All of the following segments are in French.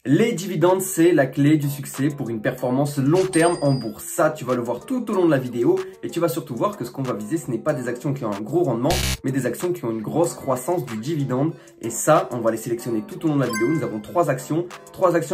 Les dividendes, c'est la clé du succès pour une performance long terme en bourse. Ça, tu vas le voir tout au long de la vidéo et tu vas surtout voir que ce qu'on va viser, ce n'est pas des actions qui ont un gros rendement, mais des actions qui ont une grosse croissance du dividende. Et ça, on va les sélectionner tout au long de la vidéo. Nous avons trois actions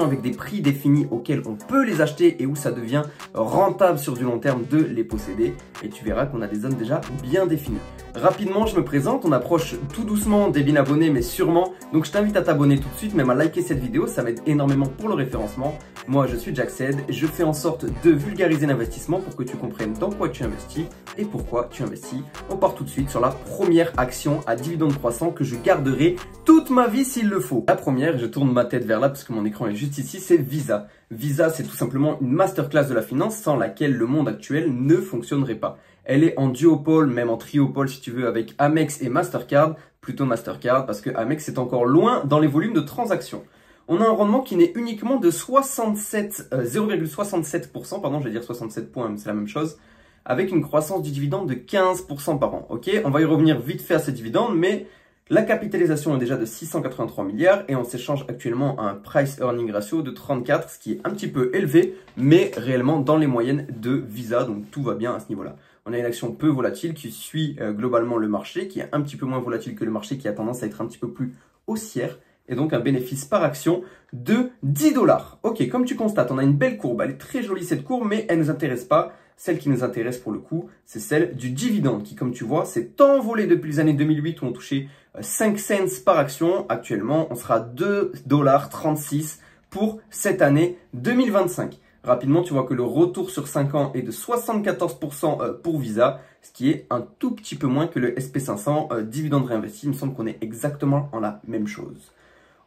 avec des prix définis auxquels on peut les acheter et où ça devient rentable sur du long terme de les posséder. Et tu verras qu'on a des zones déjà bien définies. Rapidement, je me présente, on approche tout doucement des 1000 abonnés, mais sûrement. Donc je t'invite à t'abonner tout de suite, même à liker cette vidéo, ça m'aide énormément pour le référencement. Moi, je suis Jackced, je fais en sorte de vulgariser l'investissement pour que tu comprennes dans quoi tu investis et pourquoi tu investis. On part tout de suite sur la première action à dividende croissant que je garderai toute ma vie s'il le faut. La première, je tourne ma tête vers là parce que mon écran est juste ici, c'est Visa. Visa, c'est tout simplement une masterclass de la finance sans laquelle le monde actuel ne fonctionnerait pas. Elle est en duopole, même en triopole si tu veux, avec Amex et Mastercard, plutôt Mastercard parce que Amex est encore loin dans les volumes de transactions. On a un rendement qui n'est uniquement de 0,67%, pardon, je vais dire 67 points, mais c'est la même chose, avec une croissance du dividende de 15% par an. Ok, on va y revenir vite fait à ces dividendes, mais la capitalisation est déjà de 683 milliards et on s'échange actuellement à un price earning ratio de 34, ce qui est un petit peu élevé, mais réellement dans les moyennes de Visa, donc tout va bien à ce niveau-là. On a une action peu volatile qui suit globalement le marché, qui est un petit peu moins volatile que le marché, qui a tendance à être un petit peu plus haussière, et donc un bénéfice par action de 10 $. Ok, comme tu constates, on a une belle courbe, elle est très jolie cette courbe, mais elle ne nous intéresse pas. Celle qui nous intéresse pour le coup, c'est celle du dividende, qui comme tu vois, s'est envolée depuis les années 2008 où on touchait 5 cents par action. Actuellement, on sera à 2,36 $ pour cette année 2025. Rapidement, tu vois que le retour sur 5 ans est de 74% pour Visa, ce qui est un tout petit peu moins que le SP500 dividende réinvesti. Il me semble qu'on est exactement en la même chose.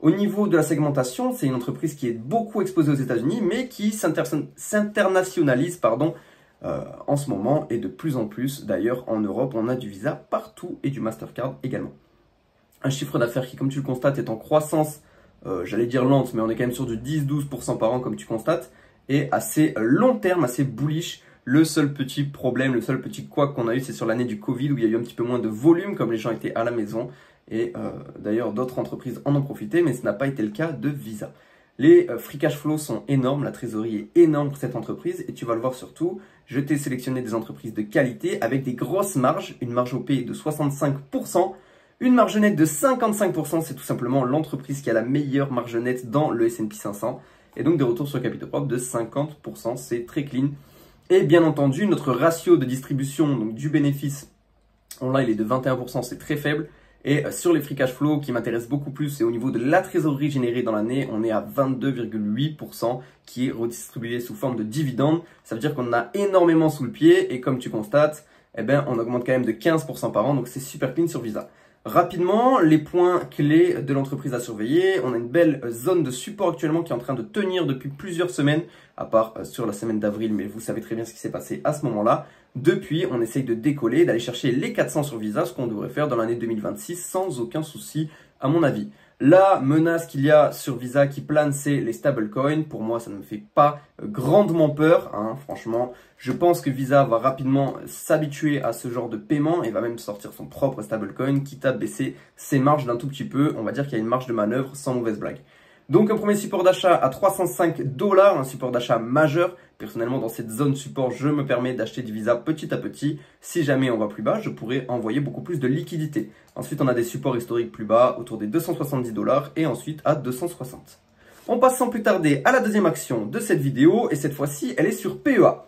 Au niveau de la segmentation, c'est une entreprise qui est beaucoup exposée aux États-Unis, mais qui s'internationalise en ce moment et de plus en plus. D'ailleurs, en Europe, on a du Visa partout et du Mastercard également. Un chiffre d'affaires qui, comme tu le constates, est en croissance, j'allais dire lente, mais on est quand même sur du 10-12% par an, comme tu constates. Et assez long terme, assez bullish. Le seul petit problème, le seul petit couac qu'on a eu, c'est sur l'année du Covid où il y a eu un petit peu moins de volume comme les gens étaient à la maison. Et d'ailleurs, d'autres entreprises en ont profité, mais ce n'a pas été le cas de Visa. Les free cash flow sont énormes, la trésorerie est énorme pour cette entreprise et tu vas le voir surtout. Je t'ai sélectionné des entreprises de qualité avec des grosses marges, une marge OP de 65%. Une marge nette de 55%, c'est tout simplement l'entreprise qui a la meilleure marge nette dans le S&P 500. Et donc des retours sur capital propre de 50%, c'est très clean. Et bien entendu, notre ratio de distribution donc du bénéfice, là il est de 21%, c'est très faible. Et sur les free cash flow qui m'intéressent beaucoup plus, et au niveau de la trésorerie générée dans l'année, on est à 22,8% qui est redistribué sous forme de dividendes. Ça veut dire qu'on en a énormément sous le pied et comme tu constates, on augmente quand même de 15% par an, donc c'est super clean sur Visa. Rapidement, les points clés de l'entreprise à surveiller. On a une belle zone de support actuellement qui est en train de tenir depuis plusieurs semaines, à part sur la semaine d'avril, mais vous savez très bien ce qui s'est passé à ce moment-là. Depuis, on essaye de décoller, d'aller chercher les 400 sur Visa, ce qu'on devrait faire dans l'année 2026 sans aucun souci, à mon avis. La menace qu'il y a sur Visa qui plane, c'est les stablecoins. Pour moi, ça ne me fait pas grandement peur. Franchement, je pense que Visa va rapidement s'habituer à ce genre de paiement et va même sortir son propre stablecoin, quitte à baisser ses marges d'un tout petit peu. On va dire qu'il y a une marge de manœuvre sans mauvaise blague. Donc un premier support d'achat à 305 $, un support d'achat majeur. Personnellement, dans cette zone support, je me permets d'acheter du Visa petit à petit. Si jamais on va plus bas, je pourrais envoyer beaucoup plus de liquidité. Ensuite, on a des supports historiques plus bas, autour des 270 $ et ensuite à 260. On passe sans plus tarder à la deuxième action de cette vidéo et cette fois-ci, elle est sur PEA.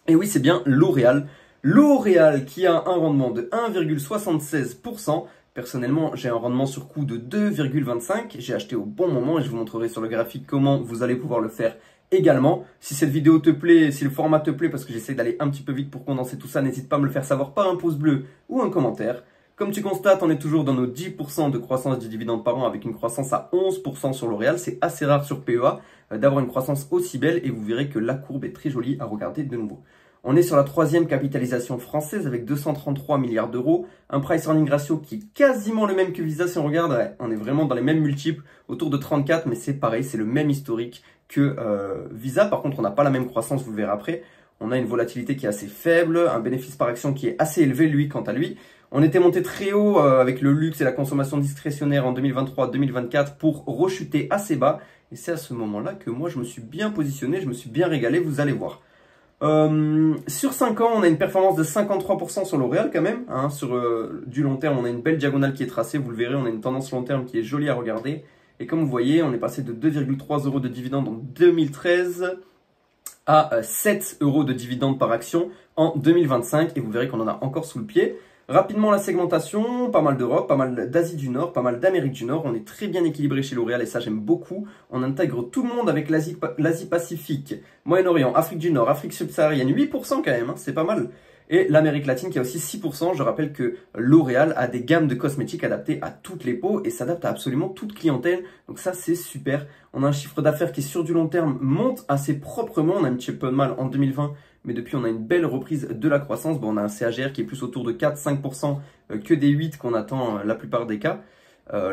Et oui, c'est bien L'Oréal. L'Oréal qui a un rendement de 1,76%. Personnellement, j'ai un rendement sur coût de 2,25. J'ai acheté au bon moment et je vous montrerai sur le graphique comment vous allez pouvoir le faire également. Si cette vidéo te plaît, si le format te plaît, parce que j'essaie d'aller un petit peu vite pour condenser tout ça, n'hésite pas à me le faire savoir par un pouce bleu ou un commentaire. Comme tu constates, on est toujours dans nos 10% de croissance du dividende par an avec une croissance à 11% sur L'Oréal. C'est assez rare sur PEA d'avoir une croissance aussi belle et vous verrez que la courbe est très jolie à regarder de nouveau. On est sur la troisième capitalisation française avec 233 milliards d'euros, un price earning ratio qui est quasiment le même que Visa si on regarde, on est vraiment dans les mêmes multiples, autour de 34, mais c'est pareil, c'est le même historique que Visa. Par contre, on n'a pas la même croissance, vous le verrez après. On a une volatilité qui est assez faible, un bénéfice par action qui est assez élevé, lui, quant à lui. On était monté très haut avec le luxe et la consommation discrétionnaire en 2023-2024 pour rechuter assez bas. Et c'est à ce moment-là que moi, je me suis bien positionné, je me suis bien régalé, vous allez voir. Sur 5 ans, on a une performance de 53% sur L'Oréal quand même. Hein, sur du long terme, on a une belle diagonale qui est tracée, vous le verrez, on a une tendance long terme qui est jolie à regarder. Et comme vous voyez, on est passé de 2,3 € de dividendes en 2013 à 7 € de dividendes par action en 2025. Et vous verrez qu'on en a encore sous le pied. Rapidement, la segmentation, pas mal d'Europe, pas mal d'Asie du Nord, pas mal d'Amérique du Nord. On est très bien équilibré chez L'Oréal et ça, j'aime beaucoup. On intègre tout le monde avec l'Asie-Pacifique, Moyen-Orient, Afrique du Nord, Afrique subsaharienne, 8% quand même, hein, c'est pas mal. Et l'Amérique latine qui a aussi 6%. Je rappelle que L'Oréal a des gammes de cosmétiques adaptées à toutes les peaux et s'adapte à absolument toute clientèle. Donc ça, c'est super. On a un chiffre d'affaires qui, sur du long terme, monte assez proprement. On a un petit peu de mal en 2020. Mais depuis, on a une belle reprise de la croissance. Bon, on a un CAGR qui est plus autour de 4-5% que des 8% qu'on attend la plupart des cas.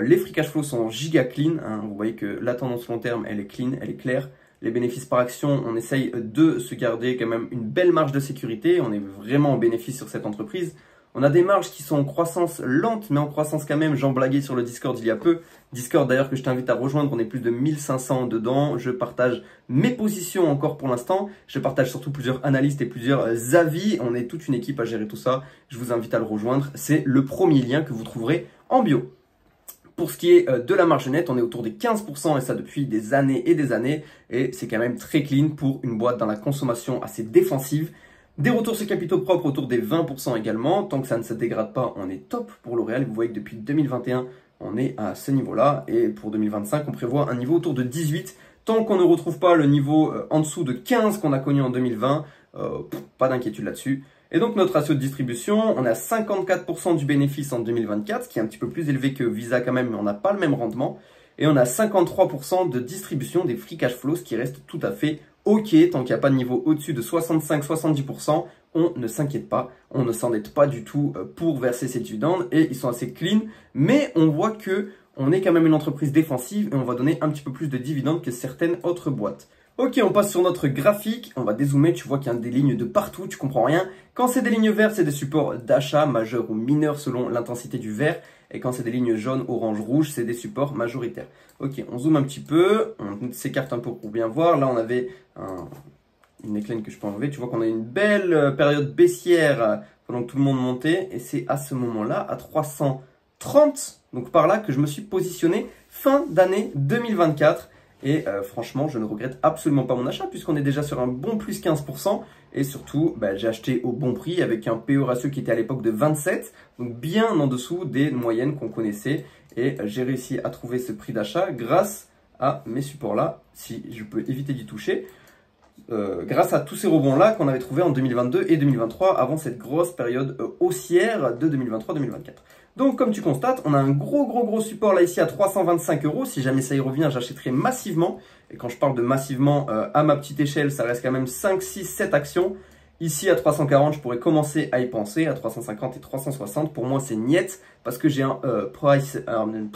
Les free cash flow sont giga clean. Hein. Vous voyez que la tendance long terme, elle est clean, elle est claire. Les bénéfices par action, on essaye de se garder quand même une belle marge de sécurité. On est vraiment en bénéfice sur cette entreprise. On a des marges qui sont en croissance lente, mais en croissance quand même. J'en blaguais sur le Discord il y a peu. Discord d'ailleurs que je t'invite à rejoindre. On est plus de 1500 dedans. Je partage mes positions encore pour l'instant. Je partage surtout plusieurs analystes et plusieurs avis. On est toute une équipe à gérer tout ça. Je vous invite à le rejoindre. C'est le premier lien que vous trouverez en bio. Pour ce qui est de la marge nette, on est autour des 15% et ça depuis des années et des années. Et c'est quand même très clean pour une boîte dans la consommation assez défensive. Des retours sur capitaux propres autour des 20% également. Tant que ça ne se dégrade pas, on est top pour L'Oréal. Vous voyez que depuis 2021, on est à ce niveau-là. Et pour 2025, on prévoit un niveau autour de 18. Tant qu'on ne retrouve pas le niveau en dessous de 15 qu'on a connu en 2020, pas d'inquiétude là-dessus. Et donc notre ratio de distribution, on est à 54% du bénéfice en 2024, ce qui est un petit peu plus élevé que Visa quand même, mais on n'a pas le même rendement. Et on a 53% de distribution des free cash flows, ce qui reste tout à fait ok. Tant qu'il n'y a pas de niveau au-dessus de 65-70%, on ne s'inquiète pas, on ne s'endette pas du tout pour verser ces dividendes et ils sont assez clean. Mais on voit que on est quand même une entreprise défensive et on va donner un petit peu plus de dividendes que certaines autres boîtes. Ok, on passe sur notre graphique, on va dézoomer, tu vois qu'il y a des lignes de partout, tu comprends rien. Quand c'est des lignes vertes, c'est des supports d'achat majeurs ou mineurs selon l'intensité du vert. Et quand c'est des lignes jaunes, orange, rouge, c'est des supports majoritaires. Ok, on zoome un petit peu, on s'écarte un peu pour bien voir. Là, on avait une neckline que je peux enlever. Tu vois qu'on a une belle période baissière pendant que tout le monde montait. Et c'est à ce moment-là, à 330, donc par là, que je me suis positionné fin d'année 2024. Et franchement, je ne regrette absolument pas mon achat puisqu'on est déjà sur un bon plus 15%. Et surtout, j'ai acheté au bon prix avec un PE ratio qui était à l'époque de 27. Donc bien en dessous des moyennes qu'on connaissait. Et j'ai réussi à trouver ce prix d'achat grâce à mes supports-là, si je peux éviter d'y toucher. Grâce à tous ces rebonds-là qu'on avait trouvés en 2022 et 2023 avant cette grosse période haussière de 2023-2024. Donc comme tu constates, on a un gros support là ici à 325 €. Si jamais ça y revient, j'achèterai massivement. Et quand je parle de massivement, à ma petite échelle, ça reste quand même 5, 6, 7 actions. Ici à 340, je pourrais commencer à y penser. À 350 et 360, pour moi c'est niet. Parce que j'ai un price earning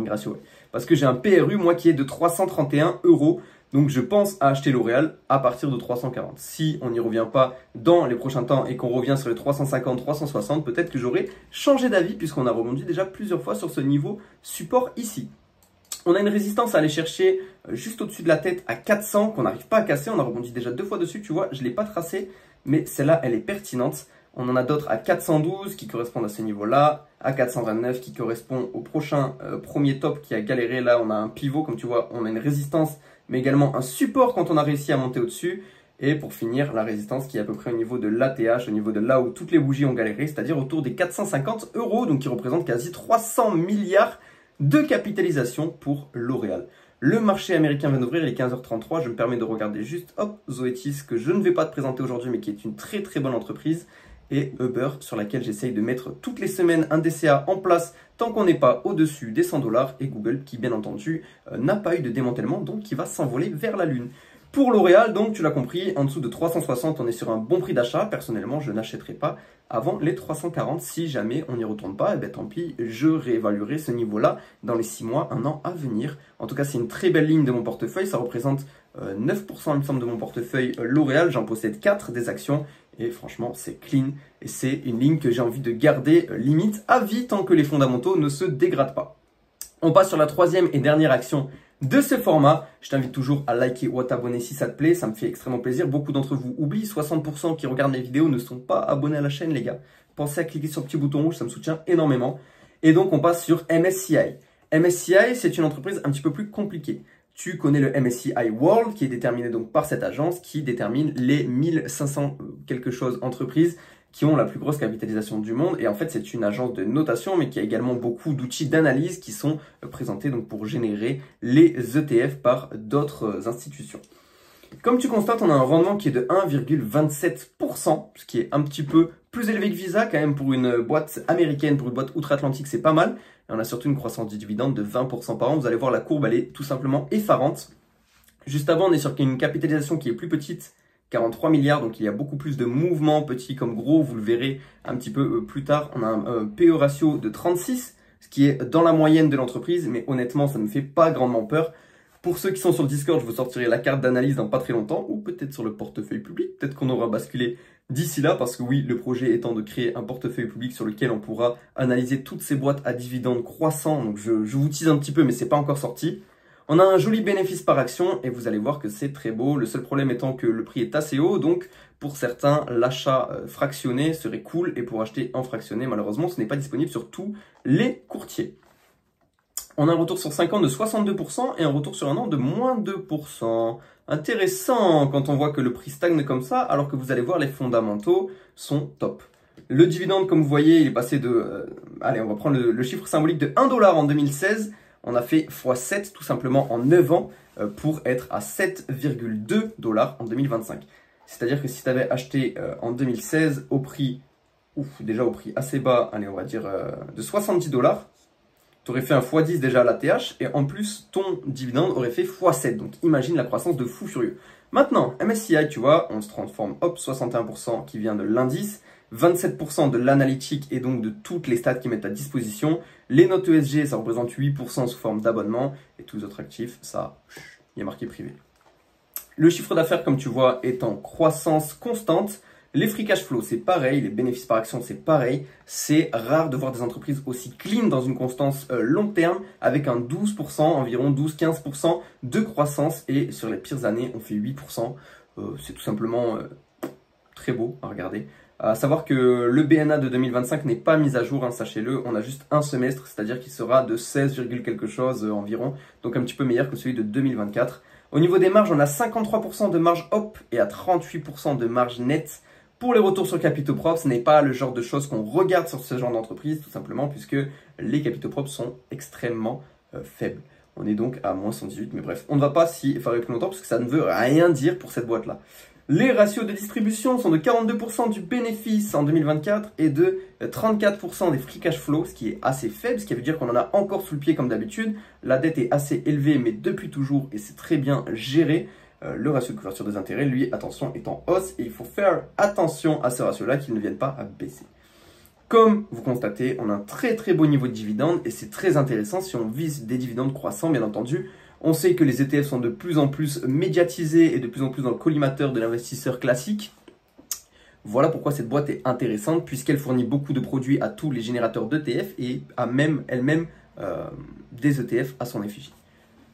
ratio. Ouais. Parce que j'ai un PRU, moi, qui est de 331 €. Donc je pense à acheter L'Oréal à partir de 340. Si on n'y revient pas dans les prochains temps et qu'on revient sur les 350, 360, peut-être que j'aurai changé d'avis puisqu'on a rebondi déjà plusieurs fois sur ce niveau support ici. On a une résistance à aller chercher juste au-dessus de la tête à 400 qu'on n'arrive pas à casser. On a rebondi déjà 2 fois dessus, tu vois, je ne l'ai pas tracé, mais celle-là, elle est pertinente. On en a d'autres à 412 qui correspondent à ce niveau-là, à 429 qui correspond au prochain premier top qui a galéré. Là, on a un pivot, comme tu vois, on a une résistance, mais également un support quand on a réussi à monter au-dessus. Et pour finir, la résistance qui est à peu près au niveau de l'ATH, au niveau de là où toutes les bougies ont galéré, c'est-à-dire autour des 450 €, donc qui représente quasi 300 milliards de capitalisation pour L'Oréal. Le marché américain vient d'ouvrir, il est 15h33. Je me permets de regarder juste, hop, Zoetis, que je ne vais pas te présenter aujourd'hui, mais qui est une très bonne entreprise. Et Uber, sur laquelle j'essaye de mettre toutes les semaines un DCA en place tant qu'on n'est pas au-dessus des 100 $. Et Google, qui bien entendu n'a pas eu de démantèlement, donc qui va s'envoler vers la Lune. Pour L'Oréal, donc tu l'as compris, en dessous de 360, on est sur un bon prix d'achat. Personnellement, je n'achèterai pas avant les 340. Si jamais on n'y retourne pas, tant pis, je réévaluerai ce niveau-là dans les 6 mois, 1 an à venir. En tout cas, c'est une très belle ligne de mon portefeuille. Ça représente 9%, il me semble, de mon portefeuille L'Oréal. J'en possède 4 des actions. Et franchement, c'est clean. Et c'est une ligne que j'ai envie de garder limite à vie tant que les fondamentaux ne se dégradent pas. On passe sur la troisième et dernière action de ce format. Je t'invite toujours à liker ou à t'abonner si ça te plaît, ça me fait extrêmement plaisir. Beaucoup d'entre vous oublient, 60% qui regardent les vidéos ne sont pas abonnés à la chaîne les gars. Pensez à cliquer sur le petit bouton rouge, ça me soutient énormément. Et donc on passe sur MSCI. MSCI, c'est une entreprise un petit peu plus compliquée. Tu connais le MSCI World qui est déterminé donc par cette agence qui détermine les 1500 quelque chose entreprises qui ont la plus grosse capitalisation du monde. Et en fait, c'est une agence de notation, mais qui a également beaucoup d'outils d'analyse qui sont présentés donc pour générer les ETF par d'autres institutions. Comme tu constates, on a un rendement qui est de 1,27%, ce qui est un petit peu plus élevé que Visa quand même pour une boîte américaine, pour une boîte outre-Atlantique, c'est pas mal. Et on a surtout une croissance du dividende de 20% par an. Vous allez voir, la courbe, elle est tout simplement effarante. Juste avant, on est sur une capitalisation qui est plus petite, 43 milliards, donc il y a beaucoup plus de mouvements, petits comme gros, vous le verrez un petit peu plus tard. On a un PE ratio de 36, ce qui est dans la moyenne de l'entreprise, mais honnêtement, ça ne me fait pas grandement peur. Pour ceux qui sont sur le Discord, je vous sortirai la carte d'analyse dans pas très longtemps, ou peut-être sur le portefeuille public, peut-être qu'on aura basculé d'ici là, parce que oui, le projet étant de créer un portefeuille public sur lequel on pourra analyser toutes ces boîtes à dividendes croissants, donc je vous tease un petit peu, mais c'est pas encore sorti. On a un joli bénéfice par action, et vous allez voir que c'est très beau, le seul problème étant que le prix est assez haut, donc pour certains, l'achat fractionné serait cool, et pour acheter en fractionné, malheureusement, ce n'est pas disponible sur tous les courtiers. On a un retour sur 5 ans de 62% et un retour sur un an de moins 2%. Intéressant quand on voit que le prix stagne comme ça, alors que vous allez voir les fondamentaux sont top. Le dividende, comme vous voyez, il est passé de... allez, on va prendre le chiffre symbolique de 1 $ en 2016. On a fait x7 tout simplement en 9 ans pour être à 7,2 $ en 2025. C'est-à-dire que si tu avais acheté en 2016 au prix, déjà au prix assez bas, allez, on va dire de 70 $, tu aurais fait un x10 déjà à la TH et en plus ton dividende aurait fait x7. Donc imagine la croissance de fou furieux. Maintenant, MSCI, tu vois, on se transforme, hop, 61% qui vient de l'indice, 27% de l'analytique et donc de toutes les stats qui mettent à disposition. Les notes ESG, ça représente 8% sous forme d'abonnement et tous les autres actifs, ça, il y a marqué privé. Le chiffre d'affaires, comme tu vois, est en croissance constante. Les free cash flow, c'est pareil. Les bénéfices par action, c'est pareil. C'est rare de voir des entreprises aussi clean dans une constance long terme avec un 12%, environ 12-15% de croissance. Et sur les pires années, on fait 8%. C'est tout simplement très beau à regarder. À savoir que le BNA de 2025 n'est pas mis à jour, hein, sachez-le. On a juste un semestre, c'est-à-dire qu'il sera de 16, quelque chose environ. Donc un petit peu meilleur que celui de 2024. Au niveau des marges, on a 53% de marge op et à 38% de marge nette. Pour les retours sur capitaux propres, ce n'est pas le genre de choses qu'on regarde sur ce genre d'entreprise, tout simplement, puisque les capitaux propres sont extrêmement faibles. On est donc à moins 118, mais bref, on ne va pas s'y effarer plus longtemps, parce que ça ne veut rien dire pour cette boîte-là. Les ratios de distribution sont de 42% du bénéfice en 2024 et de 34% des free cash flow, ce qui est assez faible, ce qui veut dire qu'on en a encore sous le pied comme d'habitude. La dette est assez élevée, mais depuis toujours, et c'est très bien géré. Le ratio de couverture des intérêts, lui, attention, est en hausse et il faut faire attention à ce ratio-là qu'ils ne viennent pas à baisser. Comme vous constatez, on a un très très beau niveau de dividendes et c'est très intéressant si on vise des dividendes croissants, bien entendu. On sait que les ETF sont de plus en plus médiatisés et de plus en plus dans le collimateur de l'investisseur classique. Voilà pourquoi cette boîte est intéressante puisqu'elle fournit beaucoup de produits à tous les générateurs d'ETF et a même elle-même des ETF à son effigie.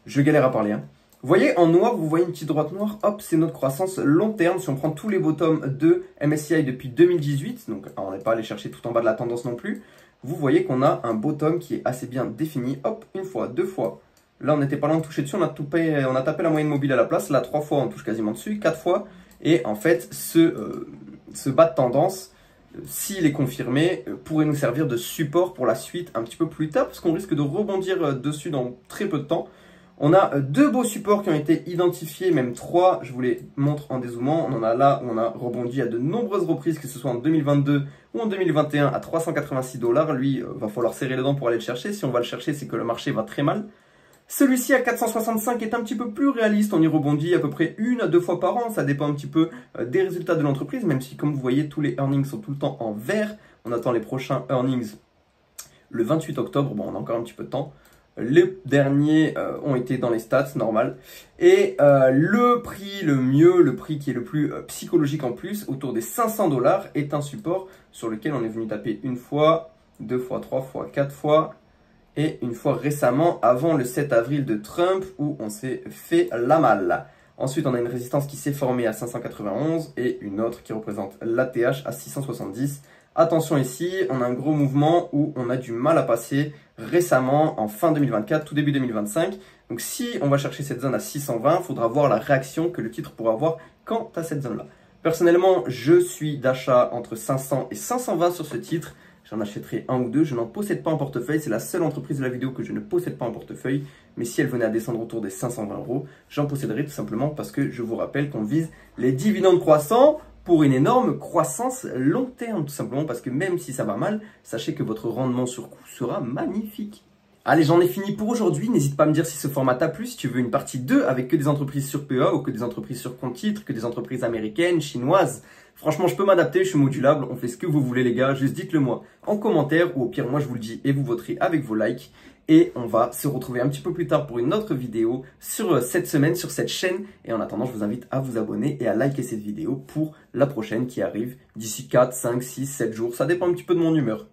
Je galère à parler, hein. Vous voyez, en noir, vous voyez une petite droite noire, hop, c'est notre croissance long terme. Si on prend tous les bottoms de MSCI depuis 2018, donc on n'est pas allé chercher tout en bas de la tendance non plus, vous voyez qu'on a un bottom qui est assez bien défini. Hop, une fois, deux fois. Là, on n'était pas loin de toucher dessus, on a tapé la moyenne mobile à la place. Là, 3 fois, on touche quasiment dessus, 4 fois. Et en fait, ce bas de tendance, s'il est confirmé, pourrait nous servir de support pour la suite un petit peu plus tard, parce qu'on risque de rebondir dessus dans très peu de temps. On a 2 beaux supports qui ont été identifiés, même 3, je vous les montre en dézoomant. On en a là où on a rebondi à de nombreuses reprises, que ce soit en 2022 ou en 2021 à 386 $. Lui, va falloir serrer les dents pour aller le chercher. Si on va le chercher, c'est que le marché va très mal. Celui-ci à 465 est un petit peu plus réaliste. On y rebondit à peu près 1 à 2 fois par an. Ça dépend un petit peu des résultats de l'entreprise, même si, comme vous voyez, tous les earnings sont tout le temps en vert. On attend les prochains earnings le 28 octobre. Bon, on a encore un petit peu de temps. Les derniers ont été dans les stats, normal. Et le prix le mieux, le prix qui est le plus psychologique en plus, autour des 500 $, est un support sur lequel on est venu taper 1 fois, 2 fois, 3 fois, 4 fois. et une fois récemment avant le 7 avril de Trump où on s'est fait la malle. Ensuite, on a une résistance qui s'est formée à 591 et une autre qui représente l'ATH à 670. Attention ici, on a un gros mouvement où on a du mal à passer récemment en fin 2024, tout début 2025. Donc si on va chercher cette zone à 620, il faudra voir la réaction que le titre pourra avoir quant à cette zone-là. Personnellement, je suis d'achat entre 500 et 520 sur ce titre. J'en achèterai un ou deux, je n'en possède pas en portefeuille, c'est la seule entreprise de la vidéo que je ne possède pas en portefeuille. Mais si elle venait à descendre autour des 520 €, j'en posséderai tout simplement parce que je vous rappelle qu'on vise les dividendes croissants pour une énorme croissance long terme, tout simplement parce que même si ça va mal, sachez que votre rendement sur coût sera magnifique. Allez, j'en ai fini pour aujourd'hui. N'hésite pas à me dire si ce format t'a plu, si tu veux une partie 2 avec que des entreprises sur PEA ou que des entreprises sur compte titre, que des entreprises américaines, chinoises. Franchement, je peux m'adapter, je suis modulable, on fait ce que vous voulez les gars, juste dites-le moi en commentaire ou au pire, moi je vous le dis et vous voterez avec vos likes. Et on va se retrouver un petit peu plus tard pour une autre vidéo sur cette semaine, sur cette chaîne. Et en attendant, je vous invite à vous abonner et à liker cette vidéo pour la prochaine qui arrive d'ici 4, 5, 6, 7 jours. Ça dépend un petit peu de mon humeur.